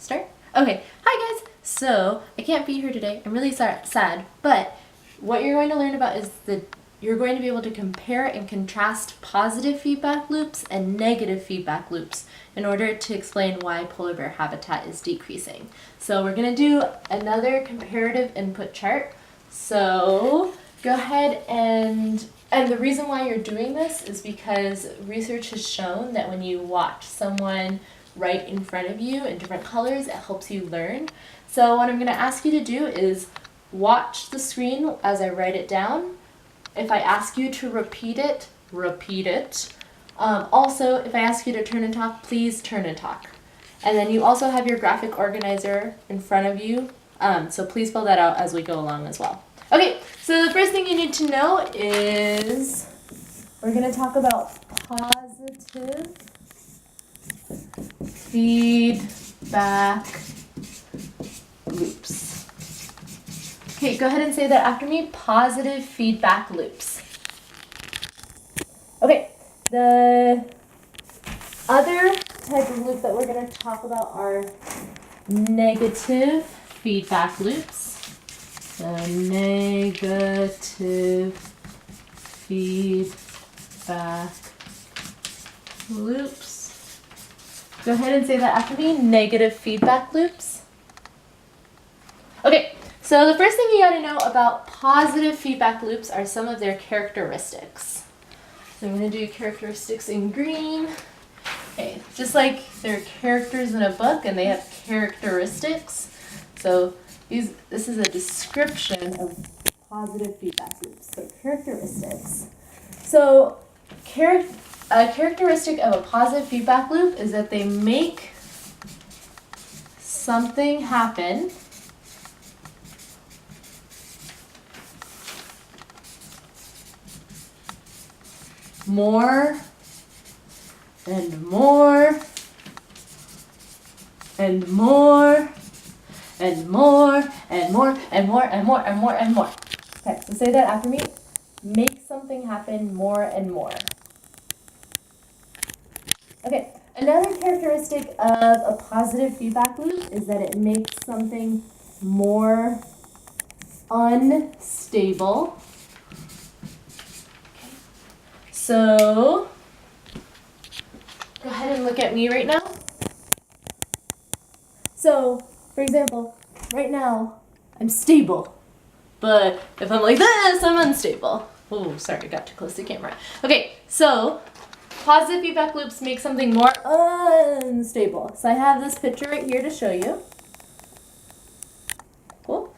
Start? Okay, hi guys! So, I can't be here today. I'm really sad, but what you're going to learn about is you're going to be able to compare and contrast positive feedback loops and negative feedback loops in order to explain why polar bear habitat is decreasing. So we're going to do another comparative input chart. So go ahead and the reason why you're doing this is because research has shown that when you watch someone right in front of you in different colors, it helps you learn. So what I'm going to ask you to do is watch the screen as I write it down. If I ask you to repeat it, repeat it. Also, if I ask you to turn and talk, please turn and talk. And then you also have your graphic organizer in front of you, so please fill that out as we go along as well. Okay, so the first thing you need to know is we're going to talk about positive feedback loops. Okay, go ahead and say that after me, positive feedback loops. Okay, the other type of loop that we're going to talk about are negative feedback loops. So negative feedback loops. Go ahead and say that after me, negative feedback loops. Okay, so the first thing you got to know about positive feedback loops are some of their characteristics. So I'm going to do characteristics in green. Okay, just like there are characters in a book and they have characteristics. So this is a description of positive feedback loops. So characteristics. So a characteristic of a positive feedback loop is that they make something happen more and more and more and more and more and more and more and more and more. Okay, so say that after me. Make something happen more and more. Okay, another characteristic of a positive feedback loop is that it makes something more unstable. So, go ahead and look at me right now. So, for example, right now, I'm stable. But if I'm like this, I'm unstable. Oh, sorry, I got too close to the camera. Okay, so positive feedback loops make something more unstable. So I have this picture right here to show you. Cool.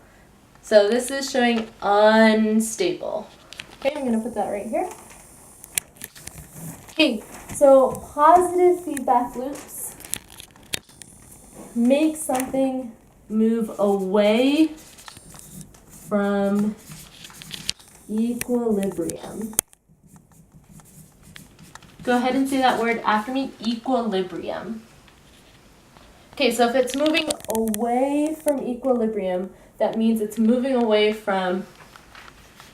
So this is showing unstable. Okay, I'm going to put that right here. Okay, so positive feedback loops make something move away from equilibrium. Go ahead and say that word after me, equilibrium. Okay, so if it's moving away from equilibrium, that means it's moving away from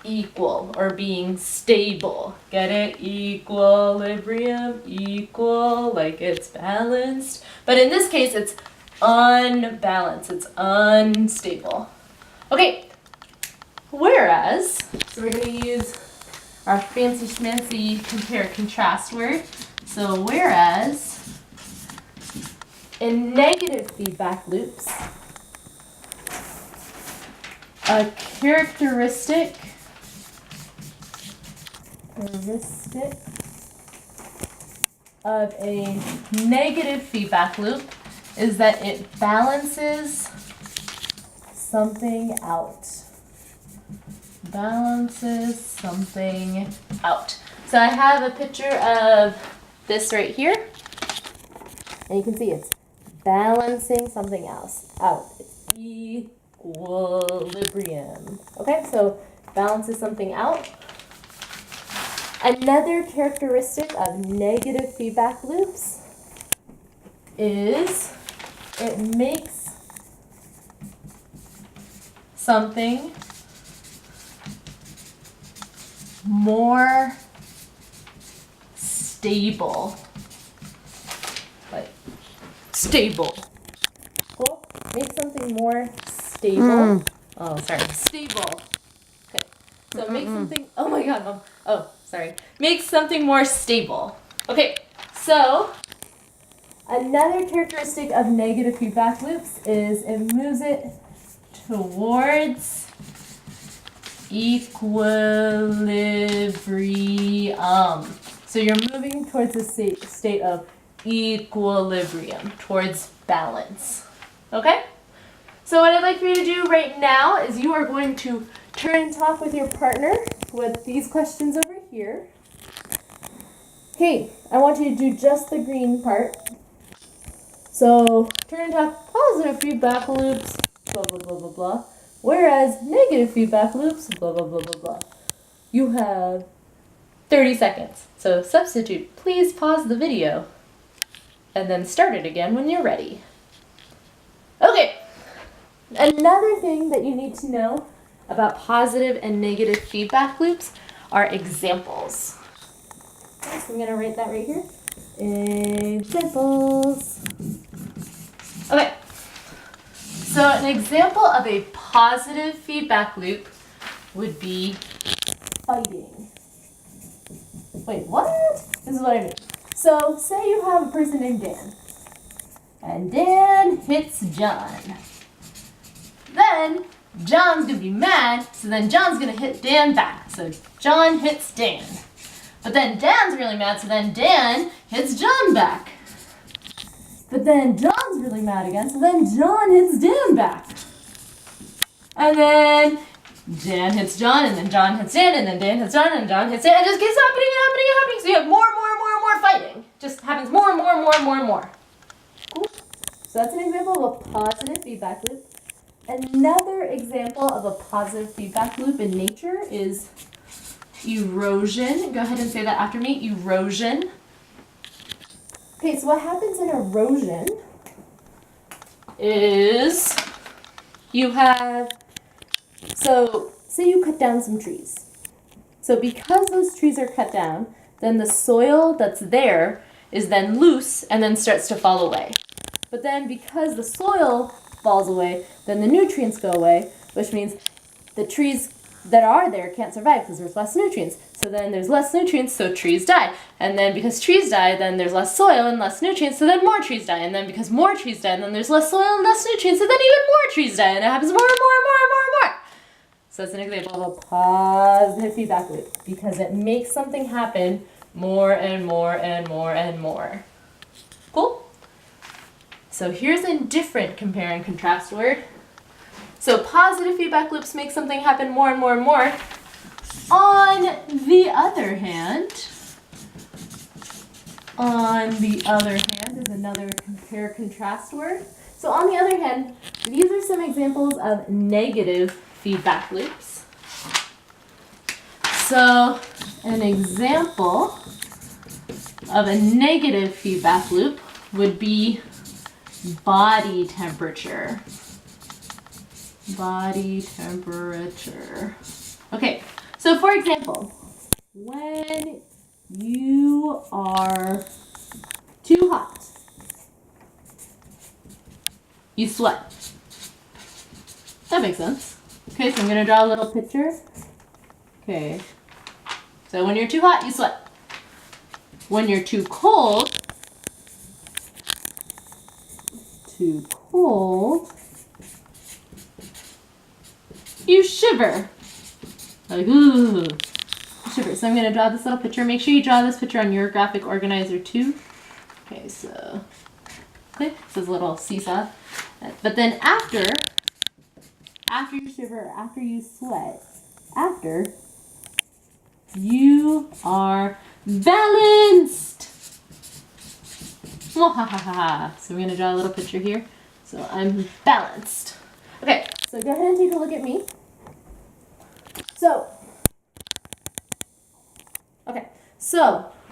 equal or being stable. Get it? Equilibrium, equal, like it's balanced. But in this case, it's unbalanced. It's unstable. Okay, whereas, so we're going to use our fancy schmancy compare contrast word. So whereas in negative feedback loops, a characteristic of a negative feedback loop is that it balances something out. Balances something out. So I have a picture of this right here. And you can see it's balancing something else out. It's equilibrium. Okay, so balances something out. Another characteristic of negative feedback loops is it makes something more stable. Like stable. Cool. make something more stable. Oh, sorry, stable. Okay, so make something, oh my god, Mom. Oh, sorry. Make something more stable. Okay, so another characteristic of negative feedback loops is it moves it towards equilibrium. So you're moving towards a state of equilibrium, towards balance. Okay? So what I'd like for you to do right now is you are going to turn and talk with your partner with these questions over here. Okay, I want you to do just the green part. So turn and talk positive feedback loops, blah, blah, blah, blah, blah. Whereas negative feedback loops, blah, blah, blah, blah, blah. You have 30 seconds. So substitute. Please pause the video and then start it again when you're ready. Okay. Another thing that you need to know about positive and negative feedback loops are examples. So I'm going to write that right here. Examples. Okay. So an example of a positive feedback loop would be fighting. Wait, what? This is what I mean. So say you have a person named Dan. And Dan hits John. Then John's going to be mad, so then John's going to hit Dan back. So John hits Dan. But then Dan's really mad, so then Dan hits John back. But then John's really mad again, so then John hits Dan back. And then Dan hits John, and then John hits Dan, and then Dan hits John, and John hits Dan. It just keeps happening and happening and happening. So you have more fighting. Just happens more and more. Cool. So that's an example of a positive feedback loop. Another example of a positive feedback loop in nature is erosion. Go ahead and say that after me. Erosion. Okay, so what happens in erosion is you have, so say you cut down some trees. So because those trees are cut down, then the soil that's there is then loose and then starts to fall away. But then because the soil falls away, then the nutrients go away, which means the trees that are there can't survive because there's less nutrients. So then there's less nutrients, so trees die. And then because trees die, then there's less soil and less nutrients, so then more trees die. And then because more trees die, then there's less soil and less nutrients, so then even more trees die. And it happens more and more. So that's an example of a positive feedback loop because it makes something happen more and more. Cool? So here's a different compare and contrast word. So positive feedback loops make something happen more and more. On the other hand is another compare contrast word. So on the other hand, these are some examples of negative feedback loops. So an example of a negative feedback loop would be body temperature. Okay, so for example, when you are too hot, you sweat. That makes sense. Okay, so I'm going to draw a little picture. Okay, so when you're too hot, you sweat. When you're too cold, you shiver. Like, ooh, shiver. So I'm going to draw this little picture. Make sure you draw this picture on your graphic organizer too. Okay, so, okay, this is a little seesaw. But then after you shiver, after you sweat, after, you are balanced. So we're going to draw a little picture here. So I'm balanced. Okay, so go ahead and take a look at me. So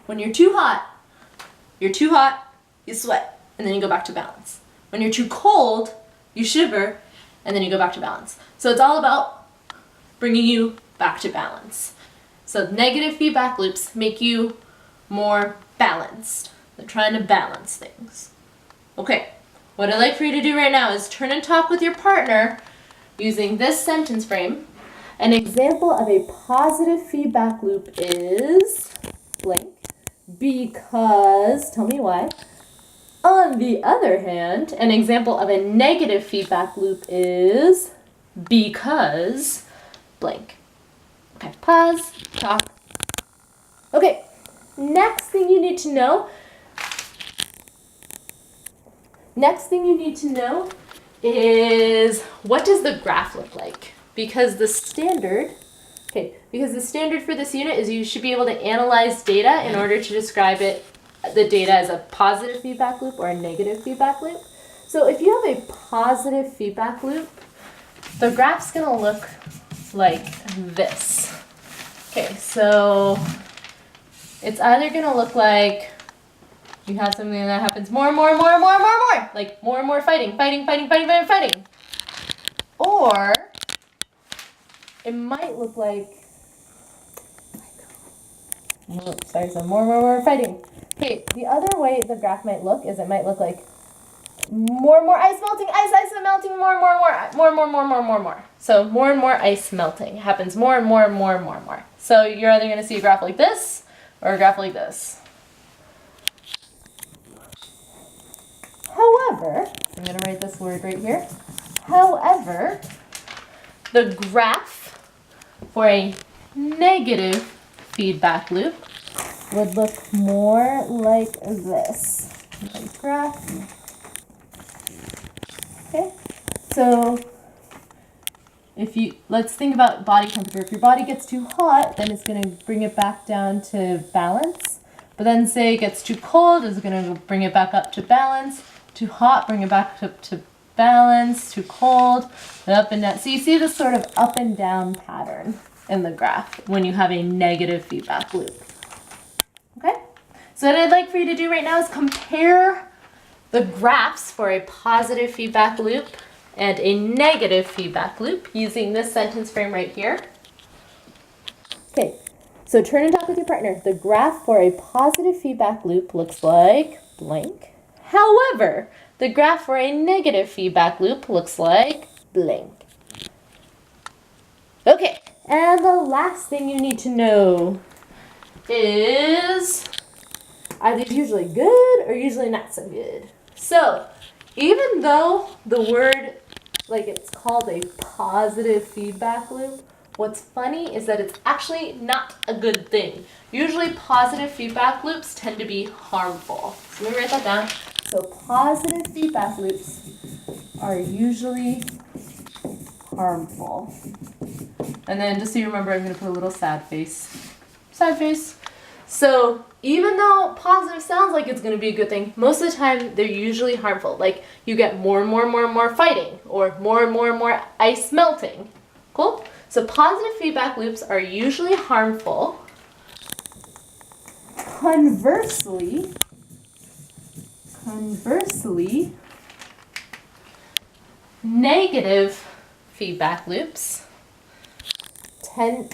when you're too hot, you sweat, and then you go back to balance. When you're too cold, you shiver, and then you go back to balance. So it's all about bringing you back to balance. So negative feedback loops make you more balanced. They're trying to balance things. Okay, what I'd like for you to do right now is turn and talk with your partner using this sentence frame. An example of a positive feedback loop is blank, because, tell me why. On the other hand, an example of a negative feedback loop is because blank. Okay, pause, talk. Okay, next thing you need to know is, what does the graph look like? Because the standard for this unit is you should be able to analyze data in order to describe the data as a positive feedback loop or a negative feedback loop. So if you have a positive feedback loop, the graph's going to look like this. Okay, so it's either going to look like you have something that happens more and more and more and more and more and more, like more and more fighting. Or it might look like, more fighting. Okay, the other way the graph might look is it might look like more and more ice melting, ice melting, more. So more and more ice melting happens more and more and more and more and more. So you're either going to see a graph like this or a graph like this. However, I'm going to write this word right here. However, the graph for a negative feedback loop would look more like this. Graph. Okay, so let's think about body temperature. If your body gets too hot, then it's going to bring it back down to balance. But then say it gets too cold, it's going to bring it back up to balance. Too hot, bring it back up to balance. Too cold, and up and down. So you see this sort of up and down pattern in the graph when you have a negative feedback loop. Okay? So what I'd like for you to do right now is compare the graphs for a positive feedback loop and a negative feedback loop using this sentence frame right here. Okay, so turn and talk with your partner. The graph for a positive feedback loop looks like blank. However, the graph for a negative feedback loop looks like blank. Okay, and the last thing you need to know is, are these usually good or usually not so good? So, even though the word, it's called a positive feedback loop, what's funny is that it's actually not a good thing. Usually positive feedback loops tend to be harmful. So let me write that down. So positive feedback loops are usually harmful. And then just so you remember, I'm going to put a little sad face. Sad face. So even though positive sounds like it's going to be a good thing, most of the time they're usually harmful. Like you get more and more fighting, or more and more ice melting. Cool? So positive feedback loops are usually harmful. Conversely, negative feedback loops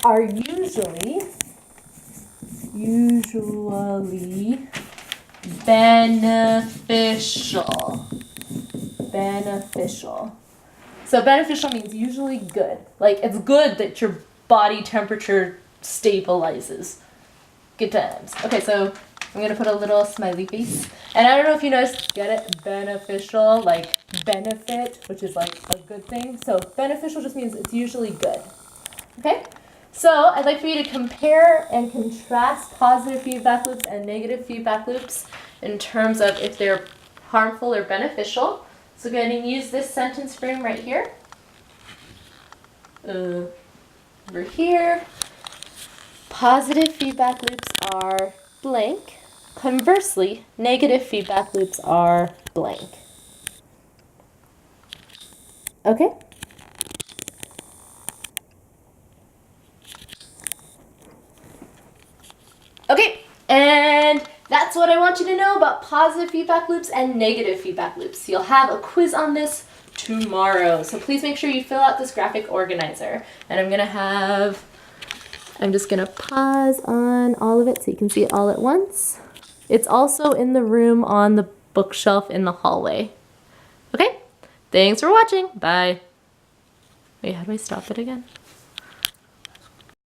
are usually beneficial. So beneficial means usually good. Like it's good that your body temperature stabilizes. Good times. Okay, so I'm going to put a little smiley face. And I don't know if you noticed, get it? Beneficial, like benefit, which is like a good thing. So beneficial just means it's usually good. Okay? So I'd like for you to compare and contrast positive feedback loops and negative feedback loops in terms of if they're harmful or beneficial. So go ahead and use this sentence frame right here. Over here. Positive feedback loops are blank. Conversely, negative feedback loops are blank. Okay? Okay, and that's what I want you to know about positive feedback loops and negative feedback loops. You'll have a quiz on this tomorrow, so please make sure you fill out this graphic organizer. And I'm just gonna pause on all of it so you can see it all at once. It's also in the room on the bookshelf in the hallway. Thanks for watching. Bye. Wait, how do I stop it again?